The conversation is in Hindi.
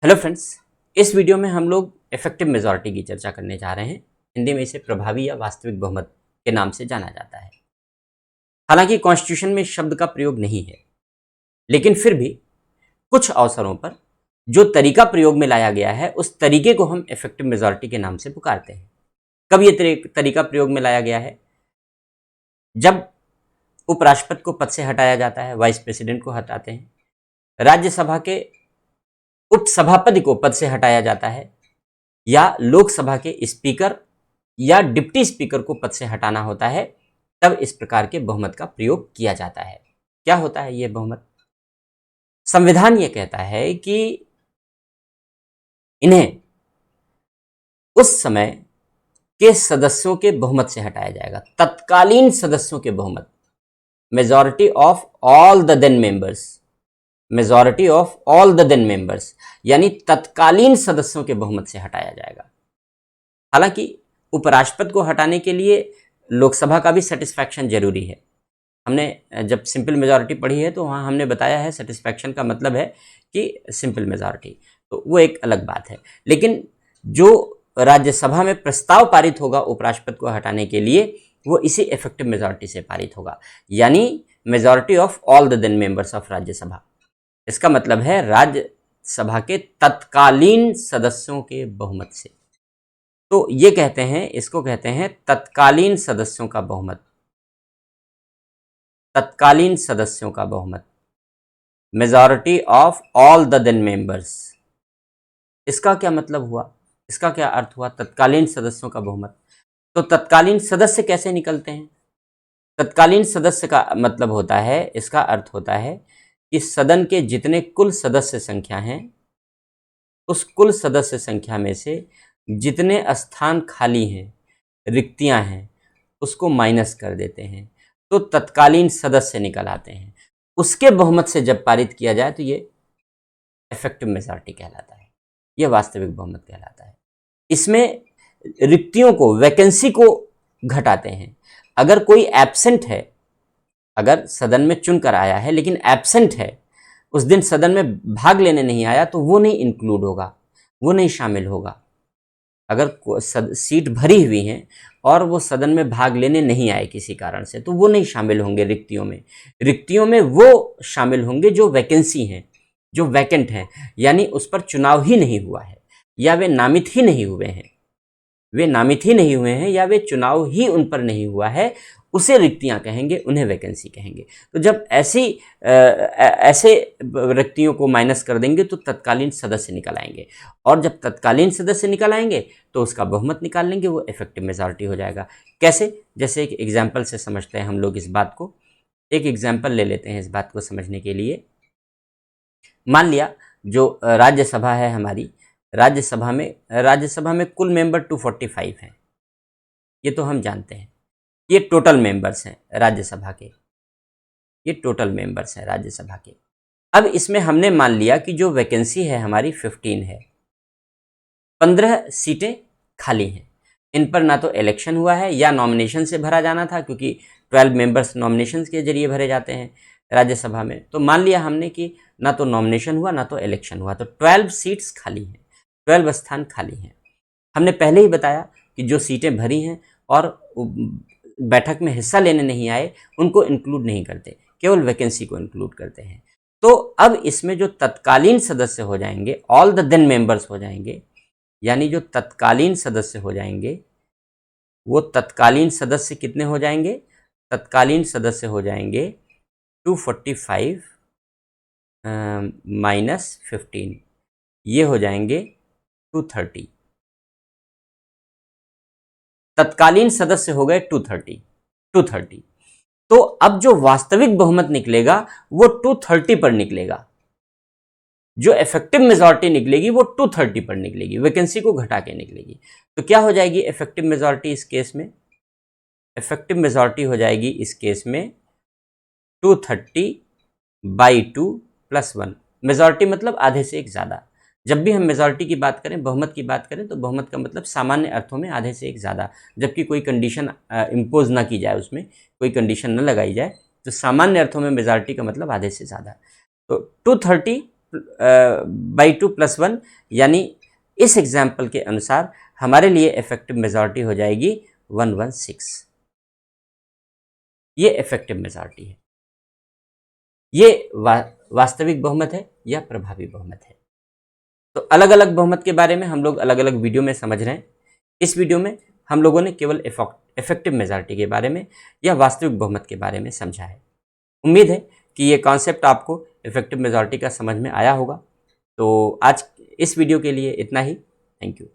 हेलो फ्रेंड्स, इस वीडियो में हम लोग इफेक्टिव मेजॉरिटी की चर्चा करने जा रहे हैं। हिंदी में इसे प्रभावी या वास्तविक बहुमत के नाम से जाना जाता है। हालांकि कॉन्स्टिट्यूशन में इस शब्द का प्रयोग नहीं है, लेकिन फिर भी कुछ अवसरों पर जो तरीका प्रयोग में लाया गया है उस तरीके को हम इफेक्टिव मेजॉरिटी के नाम से पुकारते हैं। कब ये तरीका प्रयोग में लाया गया है? जब उपराष्ट्रपति को पद से हटाया जाता है, वाइस प्रेसिडेंट को हटाते हैं, राज्यसभा के उपसभापति को पद से हटाया जाता है, या लोकसभा के स्पीकर या डिप्टी स्पीकर को पद से हटाना होता है, तब इस प्रकार के बहुमत का प्रयोग किया जाता है। क्या होता है यह बहुमत? संविधान यह कहता है कि इन्हें उस समय के सदस्यों के बहुमत से हटाया जाएगा, तत्कालीन सदस्यों के बहुमत, majority of all the then members, majority of all the then members, यानी तत्कालीन सदस्यों के बहुमत से हटाया जाएगा। हालांकि उपराष्ट्रपति को हटाने के लिए लोकसभा का भी सेटिस्फैक्शन जरूरी है। हमने जब सिंपल मेजॉरिटी पढ़ी है तो वहाँ हमने बताया है सेटिस्फैक्शन का मतलब है कि सिंपल मेजॉरिटी, तो वो एक अलग बात है। लेकिन जो राज्यसभा में प्रस्ताव पारित होगा उपराष्ट्रपति को हटाने के लिए, वो इसी इफेक्टिव मेजॉरिटी से पारित होगा, यानी majority of all the then members of Rajya Sabha. इसका मतलब है राज्यसभा के तत्कालीन सदस्यों के बहुमत से। तो ये कहते हैं, इसको कहते हैं तत्कालीन सदस्यों का बहुमत, तत्कालीन सदस्यों का बहुमत, majority of all the then members. इसका क्या मतलब हुआ? इसका क्या अर्थ हुआ? तत्कालीन सदस्यों का बहुमत। तो तत्कालीन सदस्य कैसे निकलते हैं? तत्कालीन सदस्य का मतलब होता है, इसका अर्थ होता है कि सदन के जितने कुल सदस्य संख्या हैं, उस कुल सदस्य संख्या में से जितने स्थान खाली हैं, रिक्तियां हैं, उसको माइनस कर देते हैं, तो तत्कालीन सदस्य निकल आते हैं। उसके बहुमत से जब पारित किया जाए तो ये इफेक्टिव मेजॉरिटी कहलाता है, यह वास्तविक बहुमत कहलाता है। इसमें रिक्तियों को, वैकेंसी को घटाते हैं। अगर कोई एब्सेंट है, अगर सदन में चुनकर आया है लेकिन एब्सेंट है, उस दिन सदन में भाग लेने नहीं आया, तो वो नहीं इंक्लूड होगा, वो नहीं शामिल होगा। अगर सीट भरी हुई हैं और वो सदन में भाग लेने नहीं आए किसी कारण से, तो वो नहीं शामिल होंगे रिक्तियों में। रिक्तियों में वो शामिल होंगे जो वैकेंसी हैं, जो वैकेंट हैं, यानी उस पर चुनाव ही नहीं हुआ है, या वे नामित ही नहीं हुए हैं, वे नामित ही नहीं हुए हैं, या वे चुनाव ही उन पर नहीं हुआ है, उसे रिक्तियां कहेंगे, उन्हें वैकेंसी कहेंगे। तो जब ऐसे रिक्तियों को माइनस कर देंगे तो तत्कालीन सदस्य निकल आएंगे, और जब तत्कालीन सदस्य निकल आएंगे तो उसका बहुमत निकाल लेंगे, वो इफेक्टिव मेजॉरिटी हो जाएगा। कैसे? जैसे एक एग्जाम्पल से समझते हैं हम लोग इस बात को। एक एग्जाम्पल ले लेते हैं इस बात को समझने के लिए। मान लिया जो राज्यसभा है हमारी, राज्यसभा में कुल मेंबर 245 हैं, ये तो हम जानते हैं। ये टोटल मेंबर्स हैं राज्यसभा के, ये टोटल मेंबर्स हैं राज्यसभा के। अब इसमें हमने मान लिया कि जो वैकेंसी है हमारी 15 है, 15 सीटें खाली हैं। इन पर ना तो इलेक्शन हुआ है या नॉमिनेशन से भरा जाना था, क्योंकि 12 मेंबर्स नॉमिनेशन के जरिए भरे जाते हैं राज्यसभा में। तो मान लिया हमने कि ना तो नॉमिनेशन हुआ ना तो इलेक्शन हुआ, तो 12 सीट्स खाली हैं, 12 स्थान खाली हैं। हमने पहले ही बताया कि जो सीटें भरी हैं और बैठक में हिस्सा लेने नहीं आए, उनको इंक्लूड नहीं करते, केवल वैकेंसी को इंक्लूड करते हैं। तो अब इसमें जो तत्कालीन सदस्य हो जाएंगे, ऑल द देन मेंबर्स हो जाएंगे, यानी जो तत्कालीन सदस्य हो जाएंगे, वो तत्कालीन सदस्य कितने हो जाएंगे? तत्कालीन सदस्य हो जाएंगे 245 माइनस 15, ये हो जाएंगे 230। तत्कालीन सदस्य हो गए 230। तो अब जो वास्तविक बहुमत निकलेगा वो 230 पर निकलेगा। जो इफेक्टिव मेजॉरिटी निकलेगी वो 230 पर निकलेगी, वैकेंसी को घटा के निकलेगी। तो क्या हो जाएगी इफेक्टिव मेजॉरिटी इस केस में? इफेक्टिव मेजॉरिटी हो जाएगी इस केस में 230/2 + 1। मेजॉरिटी मतलब आधे से एक ज़्यादा। जब भी हम मेजॉरिटी की बात करें, बहुमत की बात करें, तो बहुमत का मतलब सामान्य अर्थों में आधे से एक ज़्यादा, जबकि कोई कंडीशन इम्पोज ना की जाए, उसमें कोई कंडीशन न लगाई जाए, तो सामान्य अर्थों में मेजॉरिटी का मतलब आधे से ज़्यादा। तो 230 बाई 2+1, यानी इस एग्जाम्पल के अनुसार हमारे लिए इफेक्टिव मेजॉरिटी हो जाएगी 116। ये इफेक्टिव मेजॉरिटी है। ये वास्तविक बहुमत है या प्रभावी बहुमत है। तो अलग अलग बहुमत के बारे में हम लोग अलग अलग वीडियो में समझ रहे हैं। इस वीडियो में हम लोगों ने केवल इफेक्टिव मेजॉरिटी के बारे में या वास्तविक बहुमत के बारे में समझा है। उम्मीद है कि ये कॉन्सेप्ट आपको इफेक्टिव मेजॉरिटी का समझ में आया होगा। तो आज इस वीडियो के लिए इतना ही। Thank you.